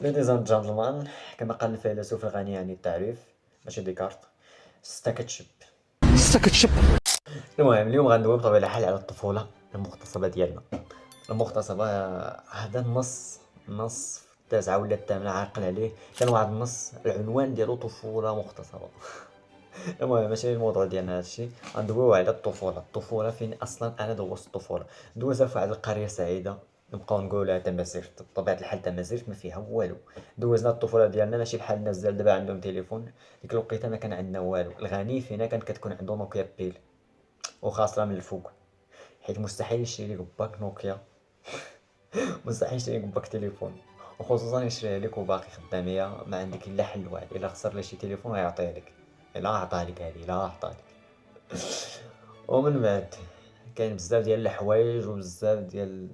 Ladies and gentlemen، كما قال الفيلسوف الغني عن التعريف ماشي ديكارت، ستاكتشب. المهم اليوم غندوي بطبيعة الحال على الطفولة المغتصبة ديالنا. المغتصبة هذا النص في التاسعة ولا الثامنة عاقل عليه، كان واحد النص العنوان ديالو طفولة مغتصبة. المهم ماشي الموضوع ديالنا هادشي، غندويو على الطفولة فين اصلا انا دوزت الطفولة. دوزها في واحد القرية سعيدة، نبقاو نقولها تمازيغ، بطبيعة الحال تمازيغ ما فيها والو. دوزنا الطفولة ديالنا ماشي بحال الناس ديال دابا عندهم تليفون. ديك الوقيته ما كان عندنا والو، الغني فينا كانت كتكون عنده نوكيا بيل وخاصرة من الفوق، حيت مستحيل يشري ليك باك نوكيا. مستحيل يشري ليك باك تليفون، وخصوصا يشريه لك وباقي خدامية. ما عندك الا حل واحد، الا خسر لي شي تليفون غيعطيه لك، الا عطاه لك هادي الا عطاه لك. ومن بعد كاين بزاف ديال الحوايج وبزاف ديال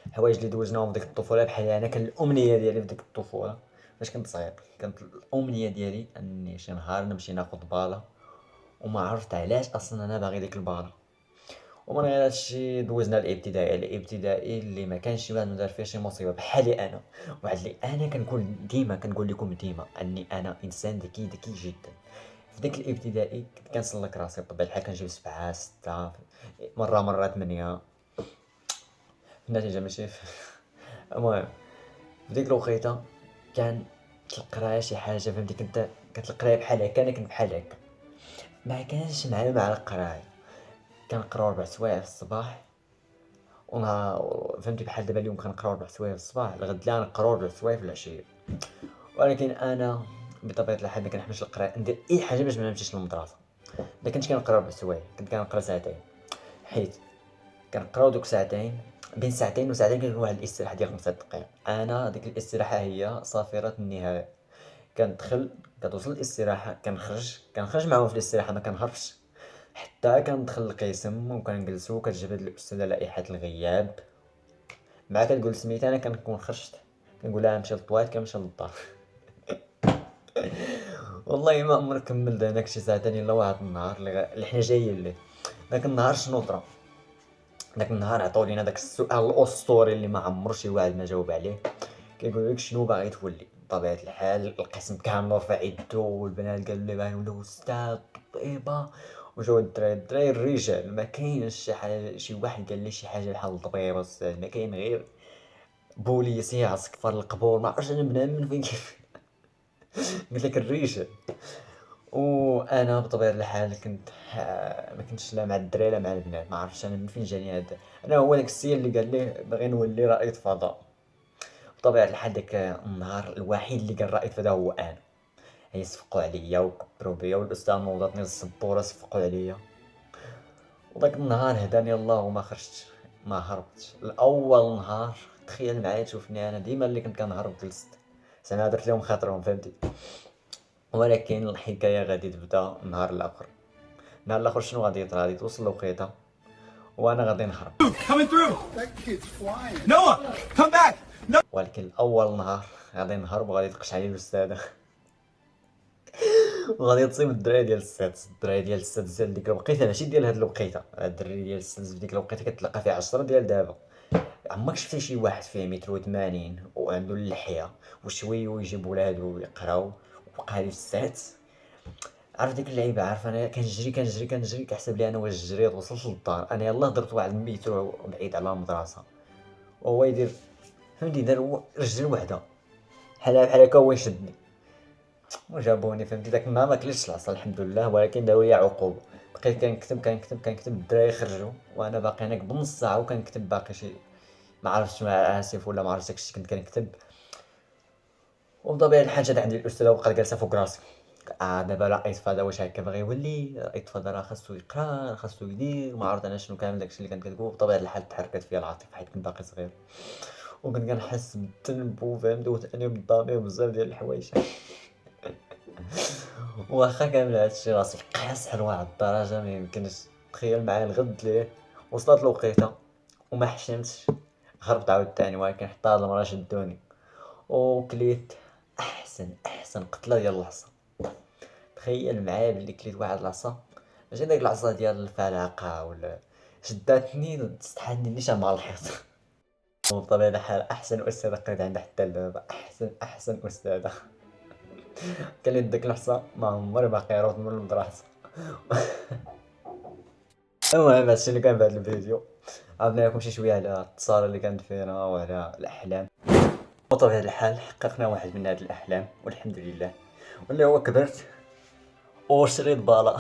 الحوايج اللي دوزناهم في ديك الطفوله. بحال انا كان الامنيه ديالي في ديك الطفوله فاش كنت صغير، كانت الامنيه ديالي اني شي نهار نمشي ناخذ باله، وما عرفت علاش اصلا انا باغي ديك الباله. ومن غير هادشي دوزنا الابتدائي اللي ما كانش شي واحد دار فيه شي مصيبه بحالي انا. واحد اللي انا كنقول لكم ديما اني انا انسان ذكي جدا. في ديك الابتدائي كنت كنسلك راسي بطبيعة الحال، كنجيب 7 6 مرة 8 في النتيجة ماشي المهم في ديك الوقيته كان القرايه شي حاجة فهمتي. كانت القرايه بحال هكا، انا كنت بحال هكا، ما كانش معايا مع القرايه. كنقراو 4 سوايع في الصباح ونهار فهمتي. بحال دابا اليوم كنقراو 4 سوايع في الصباح، الغد لا نقراو 4 سوايع في العشيه. ولكن انا بطبيعة الحال ما كنحبش القرايه، ندير اي حاجه باش ما نمشيش للمدرسه. ما كنتش كنقرا 4 سوايع، كنت كنقرا ساعتين، حيت كنقراو دوك ساعتين. بين ساعتين وساعتين كيكون واحد الاستراحه ديال 5 دقائق. انا ديك الاستراحه هي صافره النهايه. كندخل، كتوصل الاستراحه كنخرج معاهم في الاستراحه، ما كنهربش حتى كندخل القسم وكنجلسو. كتجبد الاستاذه لائحه الغياب، مع كتقول سميتها، انا كنكون خرجت كنقول لها نمشي للطواليت، كنمشي للدار. والله ما عمري كملت هناك شي ساعتين الا واحد النهار اللي حنا جايين ليه. داك النهار شنو طرا؟ داك النهار عطاو لينا داك السؤال الاسطوري اللي ما عمر شي واحد ما جاوب عليه. كيقول لك شنو باغي تولي؟ بطبيعة الحال القسم كامل رفع يدو، والبنات قالوا لي باغي نوليو استاذ طبيبة. وجاو الدراري الرجال ما كاينش شي حاجة، شي واحد قال لي شي حاجة بحال الطبيبة استاذ، ما كاين غير بوليسي عسكر القبور. ما عرفتش انا بنادم فين كيف. قلت لك الرجال. وانا بطبيعه الحال كنت ما كنتش لا مع الدراري لا مع البنات. ما عرفتش انا من فين جاني هذا. انا هو داك السيد اللي قال لي باغي نولي رائد فضاء. بطبيعه الحال داك النهار الوحيد اللي كان رائد فضاء هو انا. هي صفقوا عليا وكبروا بيا، والاستاذ نوضتني للسبوره صفقوا عليا. وداك النهار هداني الله وما خرجتش، ما هربتش. الاول نهار تخيل معايا تشوفني انا ديما اللي كنت كنهرب جلست، زعما درت لهم خاطرهم فهمتي. ولكن الحكايه غادي تبدا النهار الاخر. النهار الاخر شنو غادي يطرا؟ غادي توصل الوقيته وانا غادي نهرب. Coming through. That kid's flying. Noah, come back. No. ولكن اول نهار غادي نهرب وغادي تقش علي الاستاذه. وغادي تصيب الدراري ديال السادس. الدراري ديال السادس ديال ديك الوقيته ماشي ديال هاد الوقيته، الدراري ديال السادس في ديك الوقيته كتلقى فيه 10 ديال دابا. عمرك شفتي شي واحد فيه متر و 80 وعنده اللحيه وشويه ويجيب ولادو يقراو وقاري في السادس؟ عارف ديك اللعيبه؟ عارف انا كنجري كحسب لي انا واش جريت وصلت للدار. انا يلاه درت واحد المتر بعيد على المدرسه، وهو يدير فهمتي، دار رجل وحده بحال هكا هو يشدني وجابوني فهمتي. داك النهار ما كليتش العصا الحمد لله، ولكن داو ليا عقوبه. بقيت كنكتب الدراري خرجوا وانا باقي هناك بنص ساعه وكنكتب باقي شي ما عرفتش، مع اسف ولا ما عرفتش داكشي كنت كنكتب. وبطبيعة الحال جات عندي الأستاذة وبقات جالسة فوق راسي. دابا رائد فضاء واش هكا باغي يولي رائد فضاء؟ راه خاصو يقرا، خاصو يدير ما عرفت انا شنو كامل داكشي اللي كانت كتقول. بطبيعة الحال تحركت فيا العاطفة حيت كنت باقي صغير، وكنت كنحس بالذنب وفهمتي وتأنيب الضمير وبزاف ديال الحوايج. واخا كامل هادشي راسي قاصح لواحد الدرجة ما يمكنش. تخيل معايا الغد ليه وصلت الوقيته وما حشمتش، هربت عاوتاني. ولكن حتى هاد المرة شدوني وكليت احسن قتله ديال العصا. تخيل معايا بلي كليت واحد العصا، ماشي داك العصا ديال الفلاقه ولا، شداتني تستحالني نيشان مع الحيط. وبطبيعة الحال أحسن أستاذة قريت عندها حتى لدابا، أحسن أستاذة. كان ديك اللحظة ما عمري ما قيرت من المدرسة. المهم هادشي اللي كان في هاد الفيديو، عرضنا لكم شي شوية على التصارى اللي كانت فينا وعلى الأحلام. وبطبيعة الحال حققنا واحد من هاد الأحلام والحمد لله، واللي هو كبرت وشريت بالا.